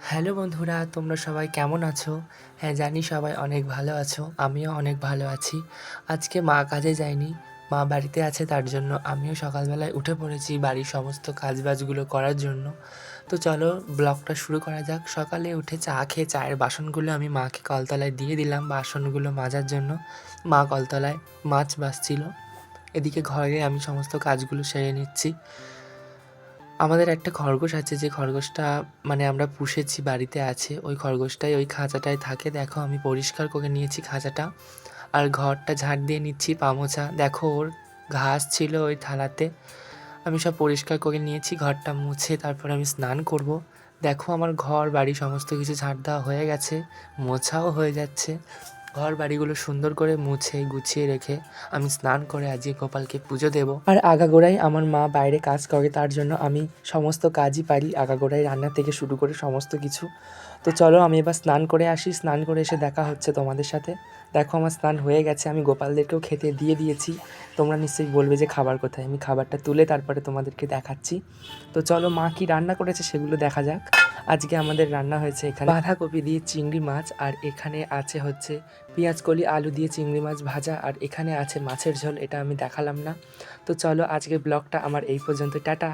Hello বন্ধুরা, তোমরা সবাই কেমন আছো? হ্যাঁ, জানি সবাই অনেক ভালো আছো। আমিও অনেক ভালো আছি। আজকে মা কাজে যায়নি, মা বাড়িতে আছে, তার জন্য আমিও সকালবেলায় উঠে পড়েছি বাড়ির সমস্ত কাজবাজগুলো করার জন্য। তো চলো ব্লগটা শুরু করা যাক। সকালে উঠে চা খেয়ে চায়ের বাসনগুলো আমি মাকে কলতলায় দিয়ে দিলাম বাসনগুলো মাজার জন্য। মা কলতলায় মাছ বাছছিল, এদিকে ঘরে আমি সমস্ত কাজগুলো সেরে নিচ্ছি। আমাদের একটা খরগোশ আছে, যে খরগোশটা মানে আমরা পুষেছি, বাড়িতে আছে। ওই খরগোশটাই ওই খাঁচাটায় থাকে। দেখো আমি পরিষ্কার করে নিয়েছি খাঁচাটা, আর ঘরটা ঝাড় দিয়ে নিচ্ছি, পা মোছা। দেখো ওর ঘাস ছিল ওই থালাতে, আমি সব পরিষ্কার করে নিয়েছি। ঘরটা মুছে তারপর আমি স্নান করব। দেখো আমার ঘর বাড়ি সমস্ত কিছু ঝাড় দেওয়া হয়ে গেছে, মোছাও হয়ে যাচ্ছে। ঘর বাড়িগুলো সুন্দর করে মুছে গুছিয়ে রেখে আমি স্নান করে আজকে গোপালকে পুজো দেব। আর আগাগোড়াই আমার মা বাইরে কাজ করে, তার জন্য আমি সমস্ত কাজই পারি, আগাগোড়াই রান্না থেকে শুরু করে সমস্ত কিছু। তো চলো আমি এবার স্নান করে আসি। স্নান করে এসে দেখা হচ্ছে তোমাদের সাথে। দেখো আমার স্নান হয়ে গেছে, আমি গোপালদেরকেও খেতে দিয়ে দিয়েছি। তোমরা নিশ্চয়ই বলবে যে খাবার কোথায়, আমি খাবারটা তুলে তারপরে তোমাদেরকে দেখাচ্ছি। তো চলো মা কি রান্না করেছে সেগুলো দেখা যাক। আজকে আমাদের রান্না হয়েছে এখানে বাঁধাকপি দিয়ে চিংড়ি মাছ, আর এখানে আছে হচ্ছে পেঁয়াজকলি আলু দিয়ে চিংড়ি মাছ ভাজা, আর এখানে আছে মাছের ঝোল, এটা আমি দেখালাম না। তো চলো আজকে ব্লগটা আমার এই পর্যন্ত, টাটা।